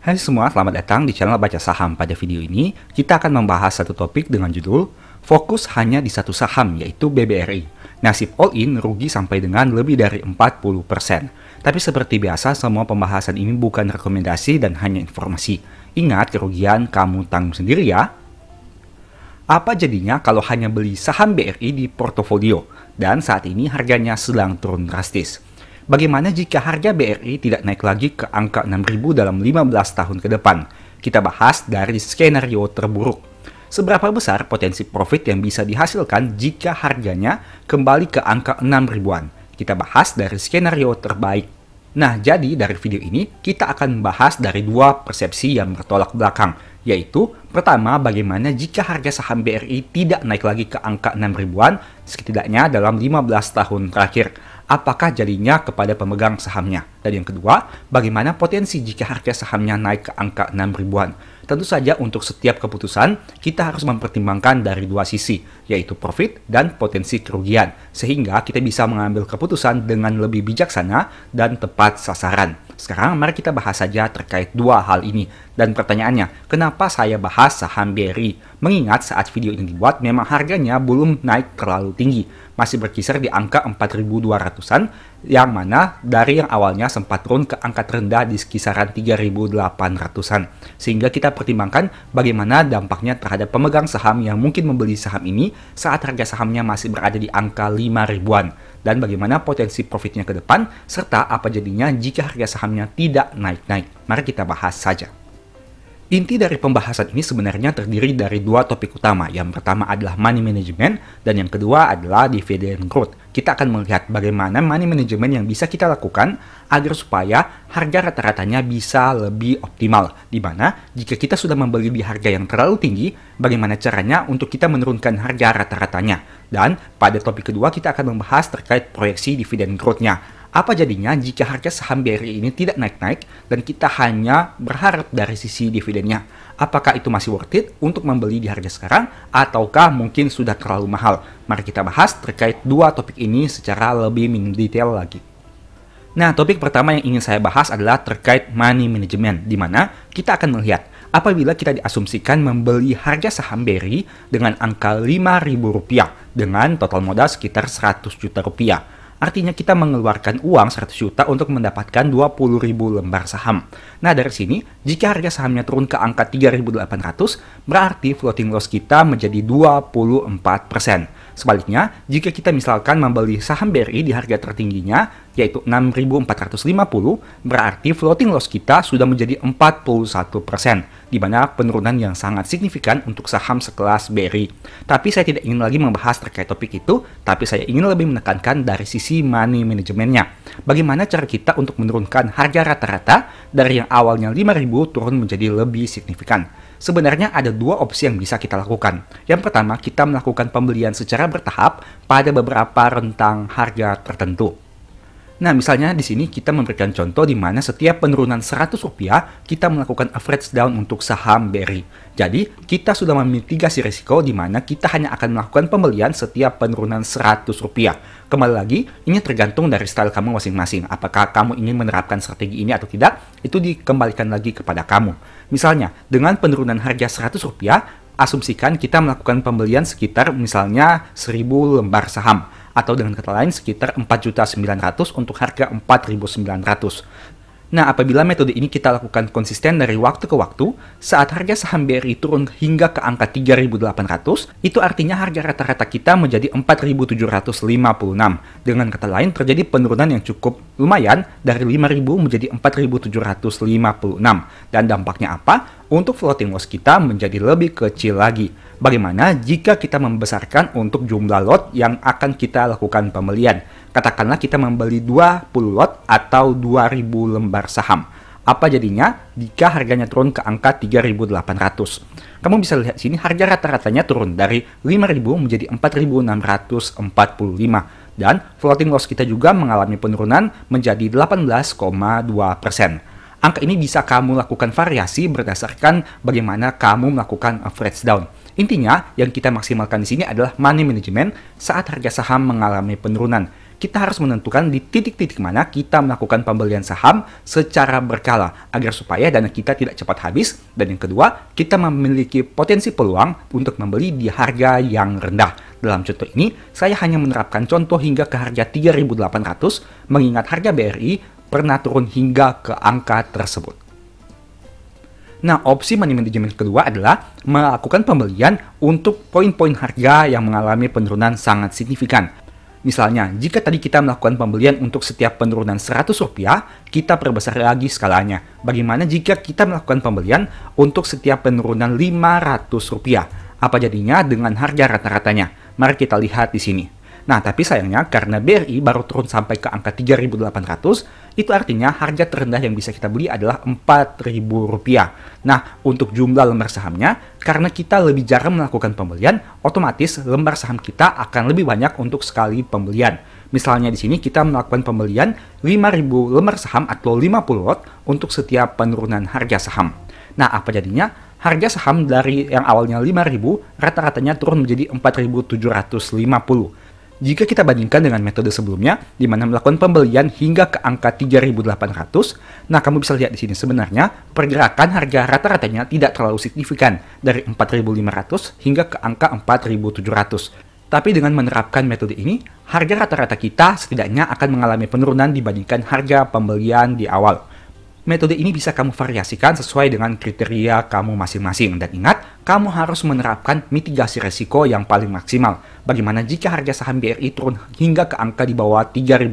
Hai semua, selamat datang di channel Baca Saham. Pada video ini, kita akan membahas satu topik dengan judul Fokus hanya di satu saham, yaitu BBRI. Nasib all-in rugi sampai dengan lebih dari 40%. Tapi seperti biasa, semua pembahasan ini bukan rekomendasi dan hanya informasi. Ingat, kerugian kamu tanggung sendiri ya. Apa jadinya kalau hanya beli saham BRI di portofolio, dan saat ini harganya sedang turun drastis? Bagaimana jika harga BRI tidak naik lagi ke angka 6.000 dalam 15 tahun ke depan? Kita bahas dari skenario terburuk. Seberapa besar potensi profit yang bisa dihasilkan jika harganya kembali ke angka 6.000-an? Kita bahas dari skenario terbaik. Nah, jadi dari video ini kita akan membahas dari dua persepsi yang bertolak belakang, yaitu pertama, bagaimana jika harga saham BRI tidak naik lagi ke angka 6.000-an setidaknya dalam 15 tahun terakhir. Apakah jadinya kepada pemegang sahamnya? Dan yang kedua, bagaimana potensi jika harga sahamnya naik ke angka 6.000-an? Tentu saja untuk setiap keputusan, kita harus mempertimbangkan dari dua sisi, yaitu profit dan potensi kerugian, sehingga kita bisa mengambil keputusan dengan lebih bijaksana dan tepat sasaran. Sekarang mari kita bahas saja terkait dua hal ini. Dan pertanyaannya, kenapa saya bahas saham BRI? Mengingat saat video ini dibuat, memang harganya belum naik terlalu tinggi. Masih berkisar di angka 4.200-an, yang mana dari yang awalnya sempat turun ke angka terendah di kisaran 3.800-an. Sehingga kita pertimbangkan bagaimana dampaknya terhadap pemegang saham yang mungkin membeli saham ini saat harga sahamnya masih berada di angka 5.000-an. Dan bagaimana potensi profitnya ke depan, serta apa jadinya jika harga sahamnya tidak naik-naik. Mari kita bahas saja. Inti dari pembahasan ini sebenarnya terdiri dari dua topik utama. Yang pertama adalah money management, dan yang kedua adalah dividend growth. Kita akan melihat bagaimana money management yang bisa kita lakukan agar supaya harga rata-ratanya bisa lebih optimal. Di mana jika kita sudah membeli di harga yang terlalu tinggi, bagaimana caranya untuk kita menurunkan harga rata-ratanya. Dan pada topik kedua kita akan membahas terkait proyeksi dividend growth-nya. Apa jadinya jika harga saham BRI ini tidak naik-naik dan kita hanya berharap dari sisi dividennya? Apakah itu masih worth it untuk membeli di harga sekarang ataukah mungkin sudah terlalu mahal? Mari kita bahas terkait dua topik ini secara lebih detail lagi. Nah, topik pertama yang ingin saya bahas adalah terkait money management, di mana kita akan melihat apabila kita diasumsikan membeli harga saham BRI dengan angka Rp5.000 dengan total modal sekitar Rp100 juta. Artinya kita mengeluarkan uang 100 juta untuk mendapatkan 20.000 lembar saham. Nah, dari sini, jika harga sahamnya turun ke angka 3.800, berarti floating loss kita menjadi 24%. Sebaliknya, jika kita misalkan membeli saham BRI di harga tertingginya, yaitu 6.450, berarti floating loss kita sudah menjadi 41%, di mana penurunan yang sangat signifikan untuk saham sekelas BRI. Tapi saya tidak ingin lagi membahas terkait topik itu, tapi saya ingin lebih menekankan dari sisi money manajemennya. Bagaimana cara kita untuk menurunkan harga rata-rata dari yang awalnya 5.000 turun menjadi lebih signifikan? Sebenarnya ada dua opsi yang bisa kita lakukan. Yang pertama, kita melakukan pembelian secara bertahap pada beberapa rentang harga tertentu. Nah, misalnya di sini kita memberikan contoh di mana setiap penurunan Rp100 kita melakukan average down untuk saham BRI. Jadi, kita sudah memitigasi risiko di mana kita hanya akan melakukan pembelian setiap penurunan Rp100. Kembali lagi, ini tergantung dari style kamu masing-masing. Apakah kamu ingin menerapkan strategi ini atau tidak, itu dikembalikan lagi kepada kamu. Misalnya, dengan penurunan harga Rp100, asumsikan kita melakukan pembelian sekitar misalnya 1.000 lembar saham. Atau dengan kata lain sekitar 4.900.000 untuk harga 4.900. Nah, apabila metode ini kita lakukan konsisten dari waktu ke waktu, saat harga saham BRI turun hingga ke angka 3.800, itu artinya harga rata-rata kita menjadi 4.756. Dengan kata lain, terjadi penurunan yang cukup lumayan dari 5.000 menjadi 4.756. Dan dampaknya apa? Untuk floating loss kita menjadi lebih kecil lagi. Bagaimana jika kita membesarkan untuk jumlah lot yang akan kita lakukan pembelian? Katakanlah kita membeli 20 lot atau 2.000 lembar saham. Apa jadinya jika harganya turun ke angka 3.800? Kamu bisa lihat sini harga rata-ratanya turun dari 5.000 menjadi 4.645. Dan floating loss kita juga mengalami penurunan menjadi 18,2%. Angka ini bisa kamu lakukan variasi berdasarkan bagaimana kamu melakukan average down. Intinya, yang kita maksimalkan di sini adalah money management saat harga saham mengalami penurunan. kita harus menentukan di titik-titik mana kita melakukan pembelian saham secara berkala agar supaya dana kita tidak cepat habis, dan yang kedua, kita memiliki potensi peluang untuk membeli di harga yang rendah. Dalam contoh ini, saya hanya menerapkan contoh hingga ke harga 3.800, mengingat harga BRI pernah turun hingga ke angka tersebut. Nah, opsi money management kedua adalah melakukan pembelian untuk poin-poin harga yang mengalami penurunan sangat signifikan. Misalnya, jika tadi kita melakukan pembelian untuk setiap penurunan Rp100, kita perbesar lagi skalanya. Bagaimana jika kita melakukan pembelian untuk setiap penurunan Rp500? Apa jadinya dengan harga rata-ratanya? Mari kita lihat di sini. Nah, tapi sayangnya karena BRI baru turun sampai ke angka 3.800, itu artinya harga terendah yang bisa kita beli adalah Rp4.000. Nah, untuk jumlah lembar sahamnya, karena kita lebih jarang melakukan pembelian, otomatis lembar saham kita akan lebih banyak untuk sekali pembelian. Misalnya di sini kita melakukan pembelian 5.000 lembar saham atau 50 lot untuk setiap penurunan harga saham. Nah, apa jadinya? Harga saham dari yang awalnya 5.000, rata-ratanya turun menjadi 4.750. Jika kita bandingkan dengan metode sebelumnya, di mana melakukan pembelian hingga ke angka 3.800, nah kamu bisa lihat di sini sebenarnya pergerakan harga rata-ratanya tidak terlalu signifikan dari 4.500 hingga ke angka 4.700. Tapi dengan menerapkan metode ini, harga rata-rata kita setidaknya akan mengalami penurunan dibandingkan harga pembelian di awal. Metode ini bisa kamu variasikan sesuai dengan kriteria kamu masing-masing. Dan ingat, kamu harus menerapkan mitigasi resiko yang paling maksimal. Bagaimana jika harga saham BRI turun hingga ke angka di bawah Rp3.000?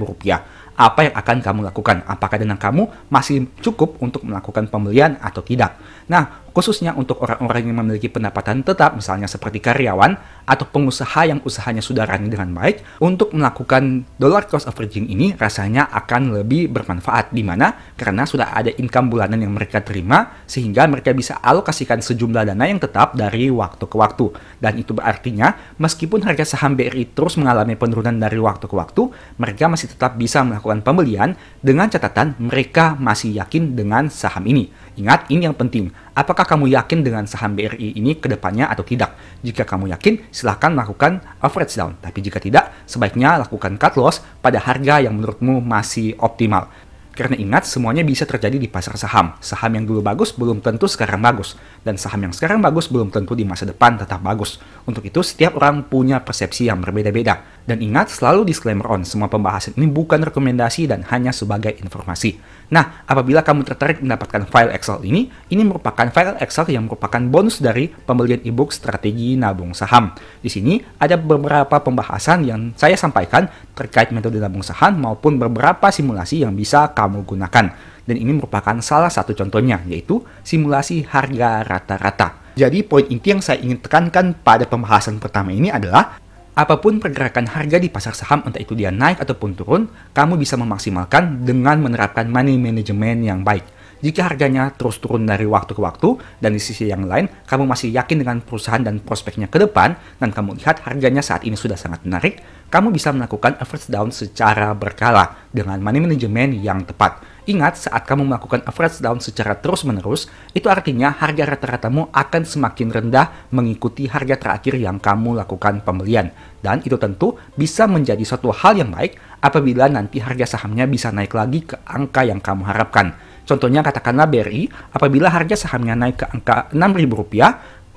Apa yang akan kamu lakukan? Apakah dana kamu masih cukup untuk melakukan pembelian atau tidak? Nah, khususnya untuk orang-orang yang memiliki pendapatan tetap, misalnya seperti karyawan atau pengusaha yang usahanya sudah running dengan baik, untuk melakukan dollar cost averaging ini rasanya akan lebih bermanfaat. Di mana? Karena sudah ada income bulanan yang mereka terima, sehingga mereka bisa alokasikan sejumlah dana yang tetap dari waktu ke waktu. Dan itu berartinya, meskipun harga saham BRI terus mengalami penurunan dari waktu ke waktu, mereka masih tetap bisa melakukan pembelian dengan catatan mereka masih yakin dengan saham ini. Ingat, ini yang penting. Apakah kamu yakin dengan saham BRI ini ke depannya atau tidak? Jika kamu yakin, silahkan melakukan average down. Tapi jika tidak, sebaiknya lakukan cut loss pada harga yang menurutmu masih optimal. Karena ingat, semuanya bisa terjadi di pasar saham. Saham yang dulu bagus belum tentu sekarang bagus. Dan saham yang sekarang bagus belum tentu di masa depan tetap bagus. Untuk itu, setiap orang punya persepsi yang berbeda-beda. Dan ingat, selalu disclaimer on, semua pembahasan ini bukan rekomendasi dan hanya sebagai informasi. Nah, apabila kamu tertarik mendapatkan file Excel ini merupakan file Excel yang merupakan bonus dari pembelian ebook Strategi Nabung Saham. Di sini ada beberapa pembahasan yang saya sampaikan terkait metode nabung saham maupun beberapa simulasi yang bisa kamu gunakan. Dan ini merupakan salah satu contohnya, yaitu simulasi harga rata-rata. Jadi, poin inti yang saya ingin tekankan pada pembahasan pertama ini adalah apapun pergerakan harga di pasar saham, entah itu dia naik ataupun turun, kamu bisa memaksimalkan dengan menerapkan money management yang baik. Jika harganya terus turun dari waktu ke waktu, dan di sisi yang lain, kamu masih yakin dengan perusahaan dan prospeknya ke depan, dan kamu lihat harganya saat ini sudah sangat menarik, kamu bisa melakukan average down secara berkala dengan money management yang tepat. Ingat, saat kamu melakukan average down secara terus-menerus, itu artinya harga rata-ratamu akan semakin rendah mengikuti harga terakhir yang kamu lakukan pembelian. Dan itu tentu bisa menjadi suatu hal yang baik apabila nanti harga sahamnya bisa naik lagi ke angka yang kamu harapkan. Contohnya katakanlah BRI, apabila harga sahamnya naik ke angka Rp6.000,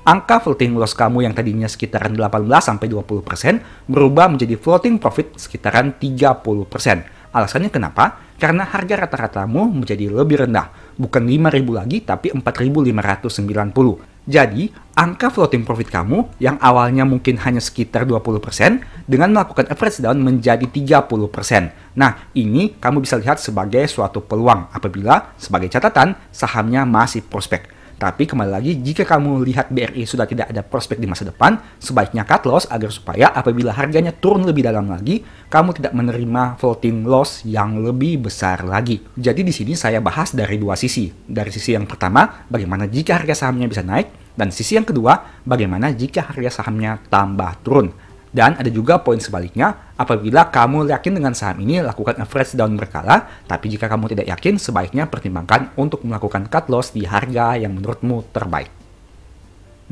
angka floating loss kamu yang tadinya sekitaran 18-20% berubah menjadi floating profit sekitaran 30%. Alasannya kenapa? Karena harga rata-ratamu menjadi lebih rendah. Bukan 5.000 lagi, tapi 4.590. Jadi, angka floating profit kamu yang awalnya mungkin hanya sekitar 20%, dengan melakukan average down menjadi 30%. Nah, ini kamu bisa lihat sebagai suatu peluang apabila, sebagai catatan, sahamnya masih prospek. Tapi kembali lagi, jika kamu lihat BRI sudah tidak ada prospek di masa depan, sebaiknya cut loss agar supaya apabila harganya turun lebih dalam lagi, kamu tidak menerima floating loss yang lebih besar lagi. Jadi di sini saya bahas dari dua sisi. Dari sisi yang pertama, bagaimana jika harga sahamnya bisa naik, dan sisi yang kedua, bagaimana jika harga sahamnya tambah turun. Dan ada juga poin sebaliknya, apabila kamu yakin dengan saham ini, lakukan average down berkala, tapi jika kamu tidak yakin, sebaiknya pertimbangkan untuk melakukan cut loss di harga yang menurutmu terbaik.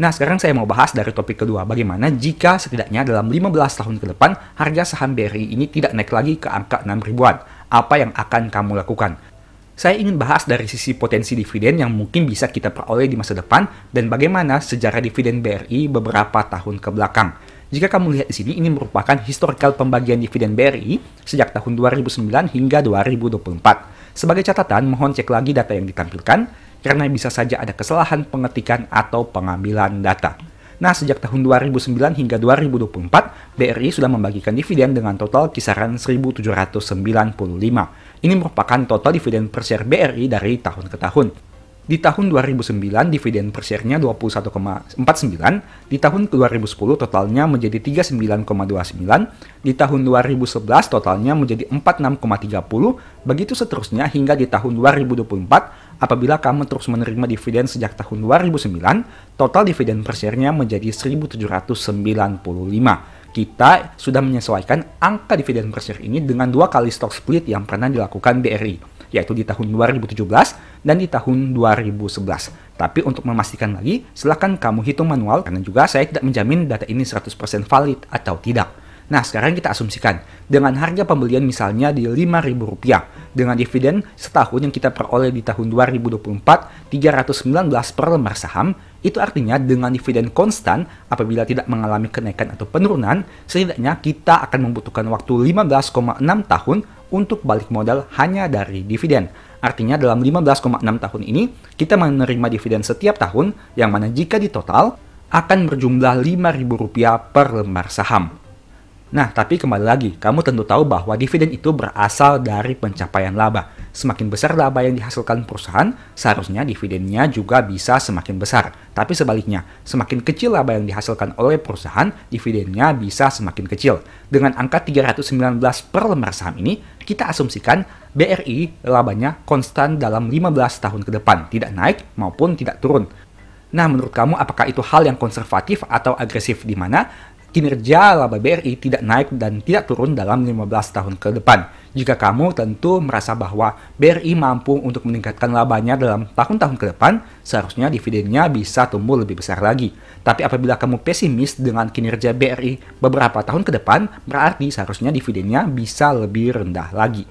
Nah, sekarang saya mau bahas dari topik kedua, bagaimana jika setidaknya dalam 15 tahun ke depan harga saham BRI ini tidak naik lagi ke angka 6 ribuan. Apa yang akan kamu lakukan? Saya ingin bahas dari sisi potensi dividen yang mungkin bisa kita peroleh di masa depan dan bagaimana sejarah dividen BRI beberapa tahun ke belakang. Jika kamu lihat di sini, ini merupakan historical pembagian dividen BRI sejak tahun 2009 hingga 2024. Sebagai catatan, mohon cek lagi data yang ditampilkan, karena bisa saja ada kesalahan pengetikan atau pengambilan data. Nah, sejak tahun 2009 hingga 2024, BRI sudah membagikan dividen dengan total kisaran 1.795. Ini merupakan total dividen per share BRI dari tahun ke tahun. Di tahun 2009, dividen per share-nya 21,49, di tahun 2010 totalnya menjadi 39,29, di tahun 2011 totalnya menjadi 46,30, begitu seterusnya hingga di tahun 2024, apabila kamu terus menerima dividen sejak tahun 2009, total dividen per share-nya menjadi 1.795. Kita sudah menyesuaikan angka dividen per share ini dengan 2 kali stock split yang pernah dilakukan BRI, yaitu di tahun 2017 dan di tahun 2011. Tapi untuk memastikan lagi, silakan kamu hitung manual karena juga saya tidak menjamin data ini 100% valid atau tidak. Nah, sekarang kita asumsikan dengan harga pembelian misalnya di Rp5.000 dengan dividen setahun yang kita peroleh di tahun 2024 319 per lembar saham, itu artinya dengan dividen konstan apabila tidak mengalami kenaikan atau penurunan, setidaknya kita akan membutuhkan waktu 15,6 tahun untuk balik modal hanya dari dividen. Artinya dalam 15,6 tahun ini, kita menerima dividen setiap tahun, yang mana jika ditotal, akan berjumlah Rp5.000 per lembar saham. Nah, tapi kembali lagi, kamu tentu tahu bahwa dividen itu berasal dari pencapaian laba. Semakin besar laba yang dihasilkan perusahaan, seharusnya dividennya juga bisa semakin besar. Tapi sebaliknya, semakin kecil laba yang dihasilkan oleh perusahaan, dividennya bisa semakin kecil. Dengan angka 319 per lembar saham ini, kita asumsikan BRI labanya konstan dalam 15 tahun ke depan, tidak naik maupun tidak turun. Nah, menurut kamu apakah itu hal yang konservatif atau agresif, di mana kinerja laba BRI tidak naik dan tidak turun dalam 15 tahun ke depan? Jika kamu tentu merasa bahwa BRI mampu untuk meningkatkan labanya dalam tahun-tahun ke depan, seharusnya dividennya bisa tumbuh lebih besar lagi. Tapi apabila kamu pesimis dengan kinerja BRI beberapa tahun ke depan, berarti seharusnya dividennya bisa lebih rendah lagi.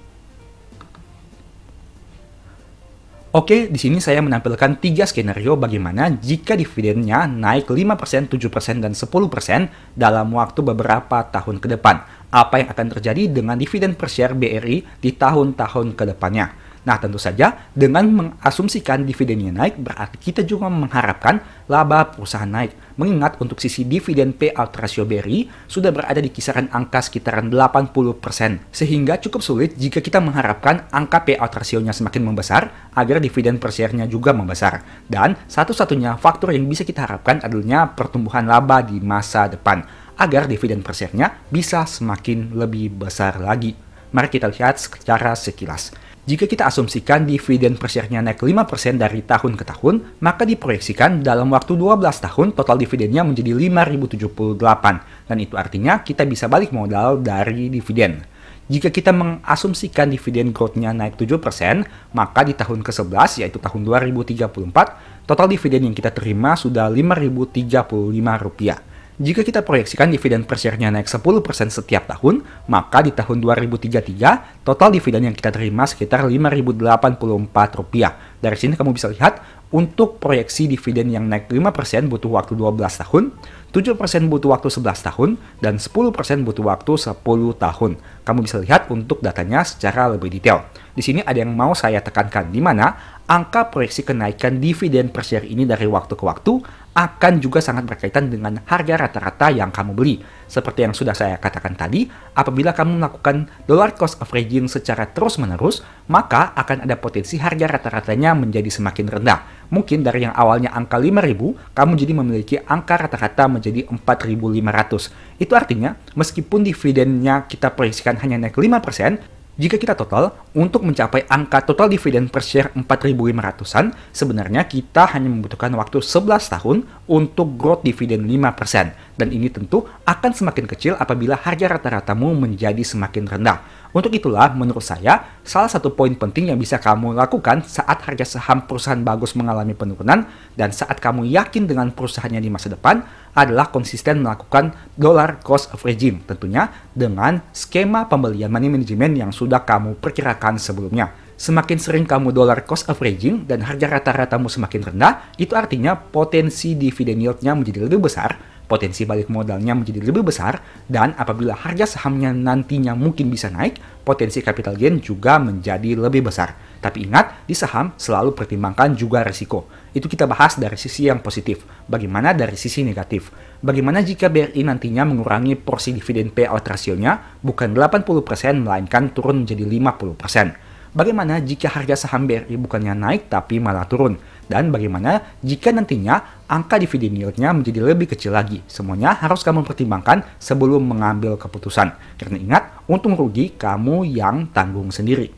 Oke, di sini saya menampilkan 3 skenario bagaimana jika dividennya naik 5%, 7%, dan 10% dalam waktu beberapa tahun ke depan. Apa yang akan terjadi dengan dividen per share BRI di tahun-tahun ke depannya? Nah, tentu saja dengan mengasumsikan dividennya naik, berarti kita juga mengharapkan laba perusahaan naik. Mengingat untuk sisi dividen payout ratio BRI sudah berada di kisaran angka sekitaran 80%. Sehingga cukup sulit jika kita mengharapkan angka payout ratio-nya semakin membesar agar dividen per share-nya juga membesar. Dan satu-satunya faktor yang bisa kita harapkan adalah pertumbuhan laba di masa depan agar dividen per share-nya bisa semakin lebih besar lagi. Mari kita lihat secara sekilas. Jika kita asumsikan dividen per share-nya naik 5% dari tahun ke tahun, maka diproyeksikan dalam waktu 12 tahun total dividennya menjadi Rp5.078. Dan itu artinya kita bisa balik modal dari dividen. Jika kita mengasumsikan dividen growth-nya naik 7%, maka di tahun ke-11 yaitu tahun 2034, total dividen yang kita terima sudah Rp5.035. Jika kita proyeksikan dividen per share-nya naik 10% setiap tahun, maka di tahun 2033, total dividen yang kita terima sekitar Rp5.084. Dari sini kamu bisa lihat, untuk proyeksi dividen yang naik 5% butuh waktu 12 tahun, 7% butuh waktu 11 tahun, dan 10% butuh waktu 10 tahun. Kamu bisa lihat untuk datanya secara lebih detail. Di sini ada yang mau saya tekankan, di mana angka proyeksi kenaikan dividen per share ini dari waktu ke waktu akan juga sangat berkaitan dengan harga rata-rata yang kamu beli. Seperti yang sudah saya katakan tadi, apabila kamu melakukan dollar cost averaging secara terus-menerus, maka akan ada potensi harga rata-ratanya menjadi semakin rendah. Mungkin dari yang awalnya angka 5.000, kamu jadi memiliki angka rata-rata menjadi 4.500. Itu artinya, meskipun dividennya kita proyeksikan hanya naik 5%, jika kita total, untuk mencapai angka total dividen per share 4.500-an, sebenarnya kita hanya membutuhkan waktu 11 tahun untuk growth dividen 5%. Dan ini tentu akan semakin kecil apabila harga rata-ratamu menjadi semakin rendah. Untuk itulah, menurut saya, salah satu poin penting yang bisa kamu lakukan saat harga saham perusahaan bagus mengalami penurunan dan saat kamu yakin dengan perusahaannya di masa depan adalah konsisten melakukan dollar cost averaging, tentunya dengan skema pembelian money management yang sudah kamu perkirakan sebelumnya. Semakin sering kamu dollar cost averaging dan harga rata-ratamu semakin rendah, itu artinya potensi dividen yield-nya menjadi lebih besar, potensi balik modalnya menjadi lebih besar, dan apabila harga sahamnya nantinya mungkin bisa naik, potensi capital gain juga menjadi lebih besar. Tapi ingat, di saham selalu pertimbangkan juga risiko. Itu kita bahas dari sisi yang positif. Bagaimana dari sisi negatif? Bagaimana jika BRI nantinya mengurangi porsi dividen payout rasionya bukan 80% melainkan turun menjadi 50%? Bagaimana jika harga saham BRI bukannya naik tapi malah turun? Dan bagaimana jika nantinya angka dividen yield-nya menjadi lebih kecil lagi? Semuanya harus kamu pertimbangkan sebelum mengambil keputusan. Karena ingat, untung rugi kamu yang tanggung sendiri.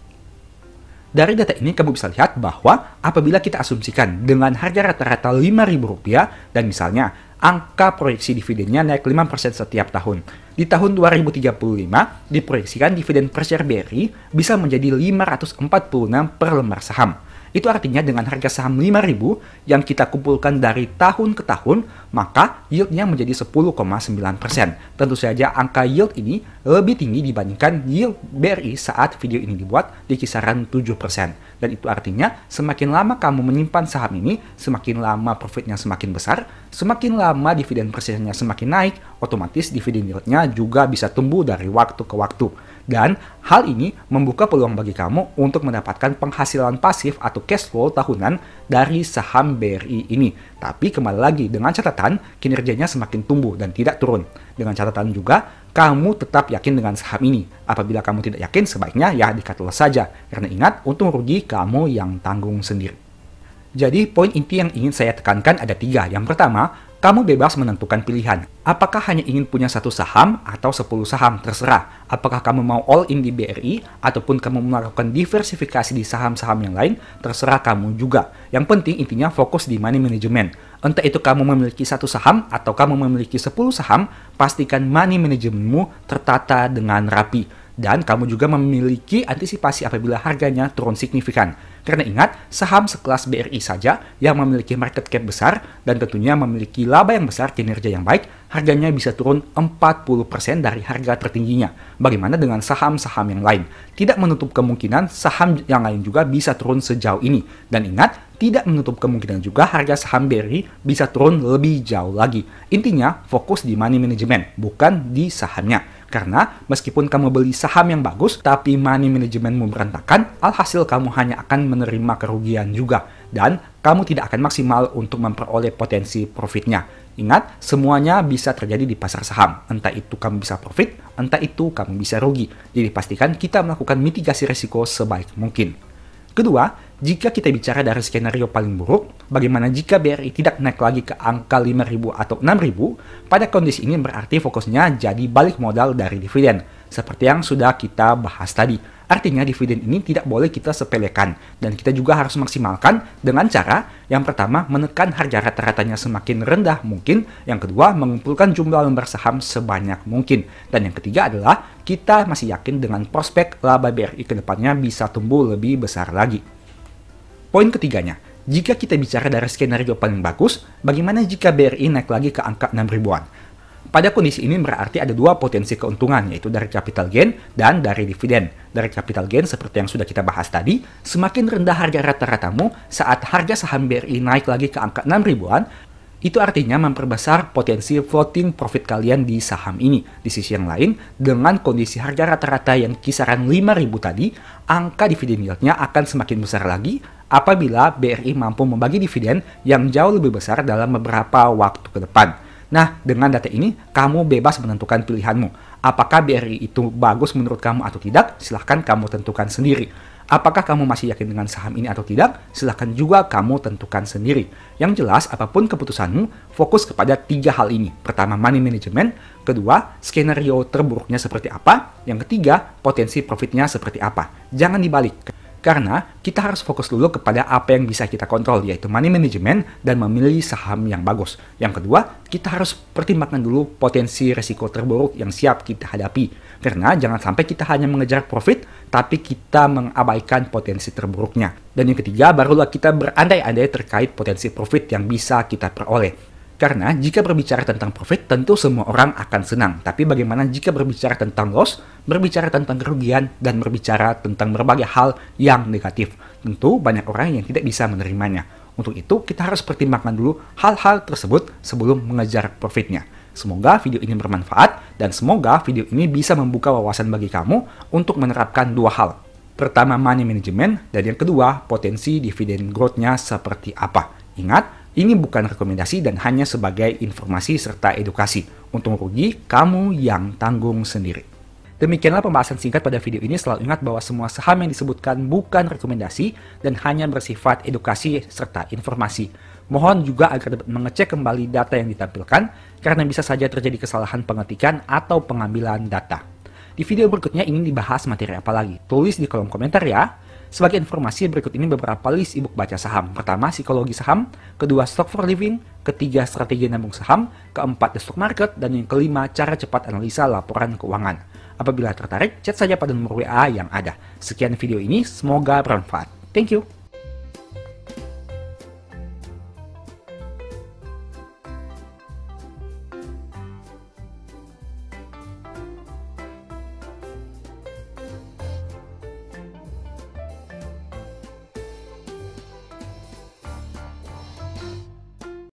Dari data ini kamu bisa lihat bahwa apabila kita asumsikan dengan harga rata-rata Rp5.000 dan misalnya angka proyeksi dividennya naik 5% setiap tahun. Di tahun 2035 diproyeksikan dividen per share BRI bisa menjadi 546 per lembar saham. Itu artinya dengan harga saham 5.000 yang kita kumpulkan dari tahun ke tahun, maka yieldnya menjadi 10,9%. Tentu saja angka yield ini lebih tinggi dibandingkan yield BRI saat video ini dibuat di kisaran 7%. Dan itu artinya semakin lama kamu menyimpan saham ini, semakin lama profitnya semakin besar, semakin lama dividen per share-nya semakin naik, otomatis dividen yield-nya juga bisa tumbuh dari waktu ke waktu. Dan hal ini membuka peluang bagi kamu untuk mendapatkan penghasilan pasif atau cash flow tahunan dari saham BRI ini. Tapi kembali lagi dengan catatan kinerjanya semakin tumbuh dan tidak turun. Dengan catatan juga kamu tetap yakin dengan saham ini. Apabila kamu tidak yakin sebaiknya ya di-cut loss saja. Karena ingat untung rugi kamu yang tanggung sendiri. Jadi poin inti yang ingin saya tekankan ada 3. Yang pertama, kamu bebas menentukan pilihan. Apakah hanya ingin punya satu saham atau 10 saham, terserah. Apakah kamu mau all in di BRI ataupun kamu melakukan diversifikasi di saham-saham yang lain, terserah kamu juga. Yang penting intinya fokus di money management. Entah itu kamu memiliki satu saham atau kamu memiliki 10 saham, pastikan money managementmu tertata dengan rapi. Dan kamu juga memiliki antisipasi apabila harganya turun signifikan. Karena ingat, saham sekelas BRI saja yang memiliki market cap besar dan tentunya memiliki laba yang besar, kinerja yang baik, harganya bisa turun 40% dari harga tertingginya. Bagaimana dengan saham-saham yang lain? Tidak menutup kemungkinan saham yang lain juga bisa turun sejauh ini. Dan ingat, tidak menutup kemungkinan juga harga saham BRI bisa turun lebih jauh lagi. Intinya, fokus di money management, bukan di sahamnya. Karena meskipun kamu beli saham yang bagus, tapi money managementmu berantakan, alhasil kamu hanya akan menerima kerugian juga. Dan kamu tidak akan maksimal untuk memperoleh potensi profitnya. Ingat, semuanya bisa terjadi di pasar saham. Entah itu kamu bisa profit, entah itu kamu bisa rugi. Jadi pastikan kita melakukan mitigasi risiko sebaik mungkin. Kedua, jika kita bicara dari skenario paling buruk, bagaimana jika BRI tidak naik lagi ke angka 5.000 atau 6.000? Pada kondisi ini berarti fokusnya jadi balik modal dari dividen, seperti yang sudah kita bahas tadi. Artinya dividen ini tidak boleh kita sepelekan, dan kita juga harus maksimalkan dengan cara yang pertama menekan harga rata-ratanya semakin rendah mungkin, yang kedua mengumpulkan jumlah lembar saham sebanyak mungkin, dan yang ketiga adalah kita masih yakin dengan prospek laba BRI ke depannya bisa tumbuh lebih besar lagi. Poin ketiganya, jika kita bicara dari skenario paling bagus, bagaimana jika BRI naik lagi ke angka 6.000-an? Pada kondisi ini berarti ada dua potensi keuntungan, yaitu dari capital gain dan dari dividen. Dari capital gain seperti yang sudah kita bahas tadi, semakin rendah harga rata-ratamu saat harga saham BRI naik lagi ke angka 6.000-an, itu artinya memperbesar potensi floating profit kalian di saham ini. Di sisi yang lain, dengan kondisi harga rata-rata yang kisaran 5.000 tadi, angka dividen yield-nya akan semakin besar lagi apabila BRI mampu membagi dividen yang jauh lebih besar dalam beberapa waktu ke depan. Nah, dengan data ini, kamu bebas menentukan pilihanmu. Apakah BRI itu bagus menurut kamu atau tidak? Silahkan kamu tentukan sendiri. Apakah kamu masih yakin dengan saham ini atau tidak? Silahkan juga kamu tentukan sendiri. Yang jelas, apapun keputusanmu, fokus kepada 3 hal ini. Pertama, money management. Kedua, skenario terburuknya seperti apa. Yang ketiga, potensi profitnya seperti apa. Jangan dibalik. Karena kita harus fokus dulu kepada apa yang bisa kita kontrol, yaitu money management dan memilih saham yang bagus. Yang kedua, kita harus pertimbangkan dulu potensi resiko terburuk yang siap kita hadapi. Karena jangan sampai kita hanya mengejar profit, tapi kita mengabaikan potensi terburuknya. Dan yang ketiga, barulah kita berandai-andai terkait potensi profit yang bisa kita peroleh. Karena jika berbicara tentang profit, tentu semua orang akan senang. Tapi bagaimana jika berbicara tentang loss, berbicara tentang kerugian, dan berbicara tentang berbagai hal yang negatif? Tentu banyak orang yang tidak bisa menerimanya. Untuk itu, kita harus pertimbangkan dulu hal-hal tersebut sebelum mengejar profitnya. Semoga video ini bermanfaat, dan semoga video ini bisa membuka wawasan bagi kamu untuk menerapkan dua hal. Pertama, money management, dan yang kedua, potensi dividen growth-nya seperti apa. Ingat, ini bukan rekomendasi dan hanya sebagai informasi serta edukasi. Untung rugi, kamu yang tanggung sendiri. Demikianlah pembahasan singkat pada video ini. Selalu ingat bahwa semua saham yang disebutkan bukan rekomendasi dan hanya bersifat edukasi serta informasi. Mohon juga agar dapat mengecek kembali data yang ditampilkan, karena bisa saja terjadi kesalahan pengetikan atau pengambilan data. Di video berikutnya ingin dibahas materi apa lagi? Tulis di kolom komentar ya. Sebagai informasi, berikut ini beberapa list ebook baca saham. Pertama, psikologi saham. Kedua, stock for living. Ketiga, strategi nabung saham. Keempat, the stock market. Dan yang kelima, cara cepat analisa laporan keuangan. Apabila tertarik, chat saja pada nomor WA yang ada. Sekian video ini, semoga bermanfaat. Thank you.